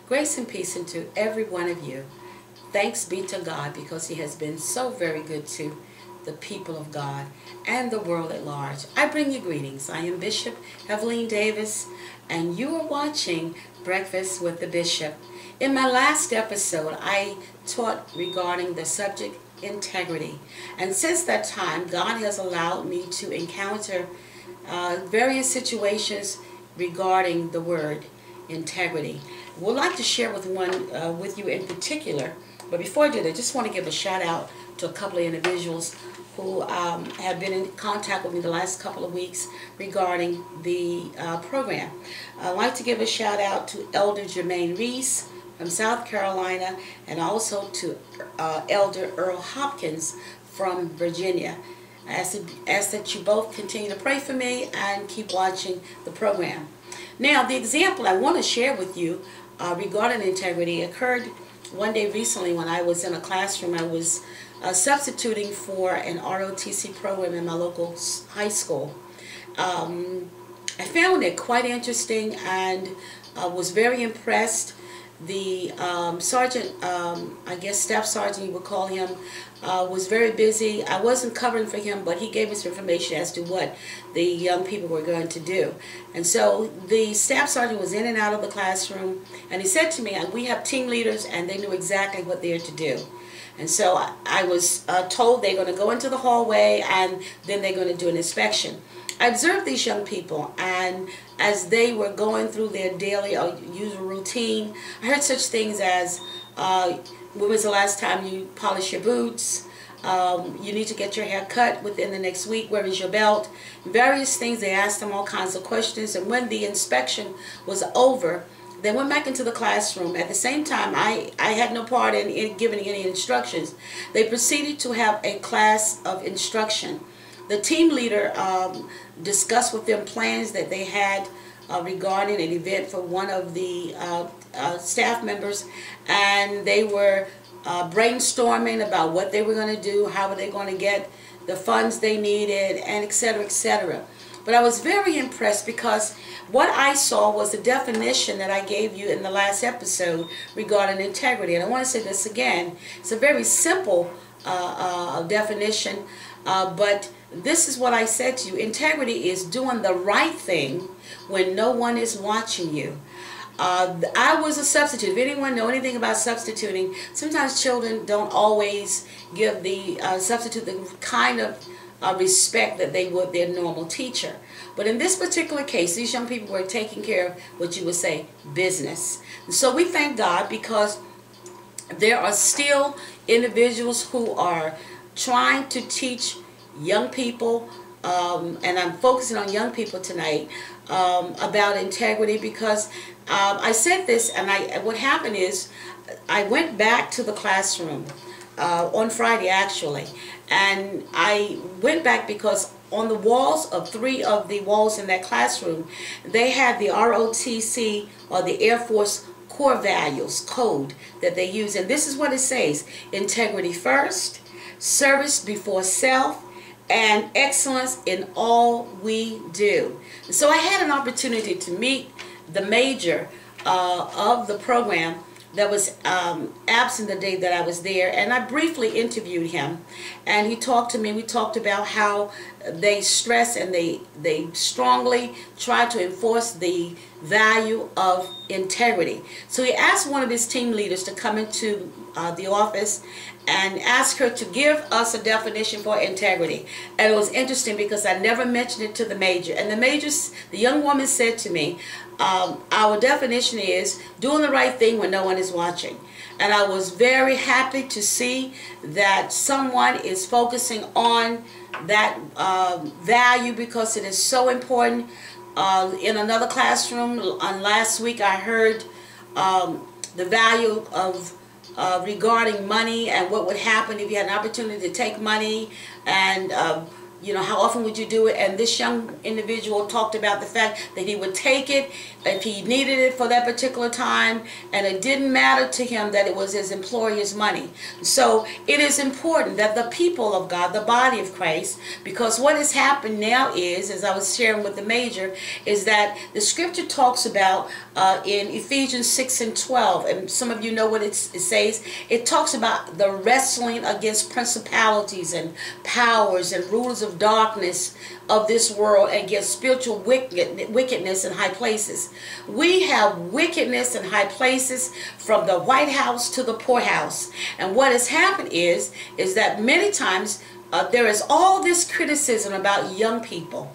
Grace and peace into every one of you. Thanks be to God because He has been so very good to the people of God and the world at large. I bring you greetings. I am Bishop Evelyn Davis, and you are watching Breakfast with the Bishop. In my last episode, I taught regarding the subject integrity. And since that time, God has allowed me to encounter various situations regarding the word integrity. Would like to share with you in particular, but before I do that, I just want to give a shout out to a couple of individuals who have been in contact with me the last couple of weeks regarding the program. I'd like to give a shout out to Elder Jermaine Reese from South Carolina, and also to Elder Earl Hopkins from Virginia. I ask that you both continue to pray for me and keep watching the program. Now, the example I want to share with you regarding integrity occurred one day recently when I was in a classroom. I was substituting for an ROTC program in my local high school. I found it quite interesting and was very impressed. The sergeant, I guess staff sergeant you would call him, was very busy. I wasn't covering for him, but he gave us information as to what the young people were going to do. And so the staff sergeant was in and out of the classroom, and he said to me, we have team leaders and they knew exactly what they're to do. And so I was told they're going to go into the hallway and then they're going to do an inspection. I observed these young people, and as they were going through their daily or usual routine, I heard such things as, when was the last time you polished your boots? You need to get your hair cut within the next week. Where is your belt? Various things. They asked them all kinds of questions, and when the inspection was over, they went back into the classroom. At the same time, I had no part in giving any instructions. They proceeded to have a class of instruction. The team leader discussed with them plans that they had regarding an event for one of the staff members, and they were brainstorming about what they were going to do, how were they going to get the funds they needed, and etc., etc. But I was very impressed because what I saw was the definition that I gave you in the last episode regarding integrity. And I want to say this again. It's a very simple definition, but this is what I said to you. Integrity is doing the right thing when no one is watching you. I was a substitute. If anyone know anything about substituting, sometimes children don't always give the substitute the kind of respect that they would their normal teacher. But in this particular case, these young people were taking care of what you would say business. And so we thank God because there are still individuals who are trying to teach young people, and I'm focusing on young people tonight, about integrity, because I said this, and what happened is I went back to the classroom on Friday actually, and I went back because on the walls of 3 of the walls in that classroom, they had the ROTC, or the Air Force core values code that they use, and this is what it says: integrity first, service before self, and excellence in all we do. So I had an opportunity to meet the major of the program that was absent the day that I was there, and I briefly interviewed him, and he talked to me. We talked about how they stress and they strongly try to enforce the value of integrity. So he asked one of his team leaders to come into the office and ask her to give us a definition for integrity. And it was interesting because I never mentioned it to the major. And the young woman said to me, our definition is doing the right thing when no one is watching. And I was very happy to see that someone is focusing on that value, because it is so important. In another classroom last week, I heard the value of regarding money and what would happen if you had an opportunity to take money, and you know, how often would you do it? And this young individual talked about the fact that he would take it if he needed it for that particular time, and it didn't matter to him that it was his employer's money. So it is important that the people of God, the body of Christ, because what has happened now is, as I was sharing with the major, is that the scripture talks about in Ephesians 6 and 12, and some of you know what it says. It talks about the wrestling against principalities and powers and rulers of darkness of this world, against spiritual wickedness in high places. We have wickedness in high places, from the White House to the poorhouse. And what has happened is that many times there is all this criticism about young people.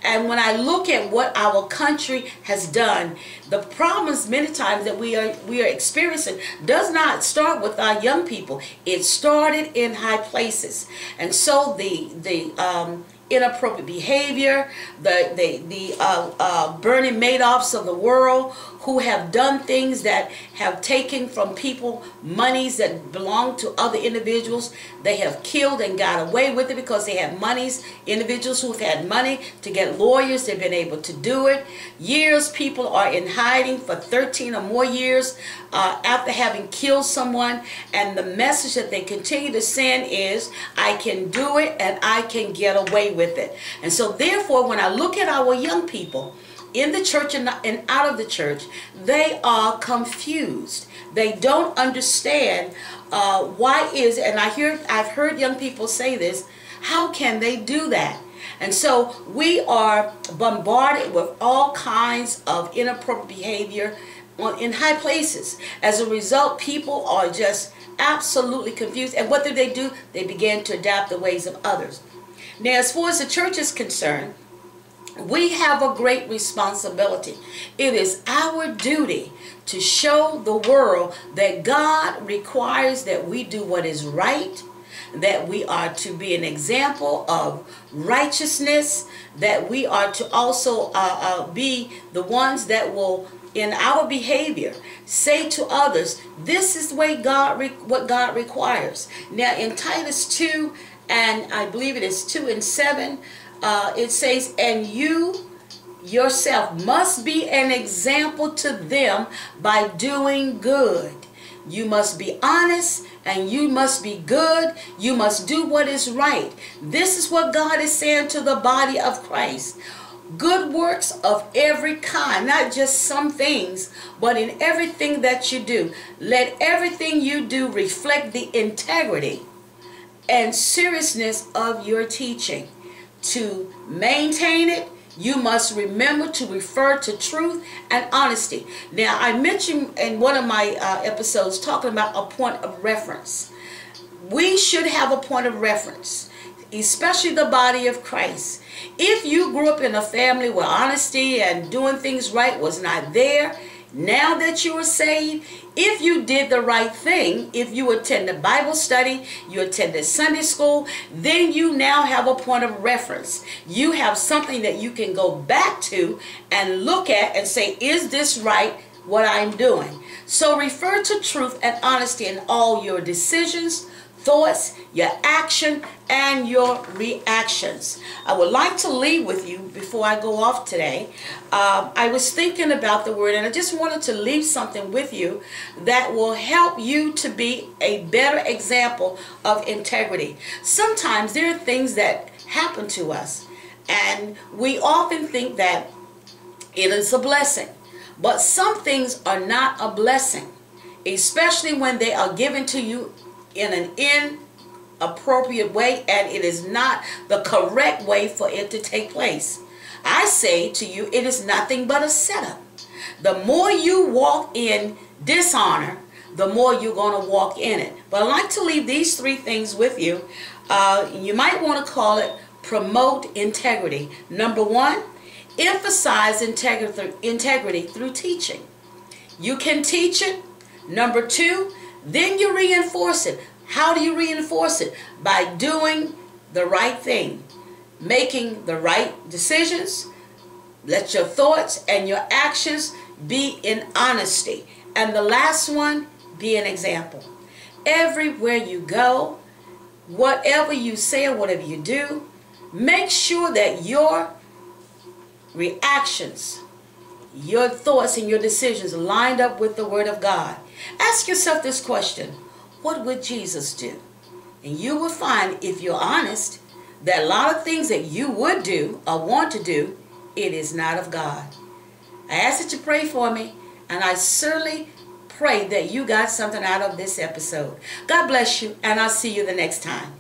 And when I look at what our country has done, the problems many times that we are experiencing does not start with our young people. It started in high places. And so the inappropriate behavior, the Bernie Madoffs of the world, who have done things that have taken from people monies that belong to other individuals. They have killed and got away with it because they have monies. Individuals who have had money to get lawyers, they've been able to do it. Years, people are in hiding for 13 or more years after having killed someone. And the message that they continue to send is, I can do it and I can get away with it. And so therefore, when I look at our young people, in the church and out of the church, they are confused. They don't understand why is, and I've heard young people say this, how can they do that? And so we are bombarded with all kinds of inappropriate behavior in high places. As a result, people are just absolutely confused. And what do? They begin to adapt the ways of others. Now, as far as the church is concerned, we have a great responsibility. It is our duty to show the world that God requires that we do what is right, that we are to be an example of righteousness, that we are to also be the ones that will, in our behavior, say to others, this is the way what God requires. Now in Titus 2, and I believe it is 2 and 7, it says, and you yourself must be an example to them by doing good. You must be honest and you must be good. You must do what is right. This is what God is saying to the body of Christ. Good works of every kind, not just some things, but in everything that you do. Let everything you do reflect the integrity and seriousness of your teaching. To maintain it, you must remember to refer to truth and honesty. Now, I mentioned in one of my episodes talking about a point of reference. We should have a point of reference, especially the body of Christ. If you grew up in a family where honesty and doing things right was not there, now that you are saved, if you did the right thing, if you attended Bible study, you attended Sunday school, then you now have a point of reference. You have something that you can go back to and look at and say, is this right, what I'm doing? So refer to truth and honesty in all your decisions, thoughts, your action, and your reactions. I would like to leave with you before I go off today. I was thinking about the word, and I just wanted to leave something with you that will help you to be a better example of integrity. Sometimes there are things that happen to us, and we often think that it is a blessing. But some things are not a blessing, especially when they are given to you in an inappropriate way, and it is not the correct way for it to take place. I say to you, it is nothing but a setup. The more you walk in dishonor, the more you're going to walk in it. But I'd like to leave these three things with you. You might want to call it promote integrity. Number one, emphasize integrity through teaching. You can teach it. Number two, then you reinforce it. How do you reinforce it? By doing the right thing, making the right decisions. Let your thoughts and your actions be in honesty. And the last one, be an example. Everywhere you go, whatever you say or whatever you do, make sure that your reactions, your thoughts and your decisions lined up with the Word of God. Ask yourself this question: what would Jesus do? And you will find, if you're honest, that a lot of things that you would do or want to do, it is not of God. I ask that you pray for me, and I certainly pray that you got something out of this episode. God bless you, and I'll see you the next time.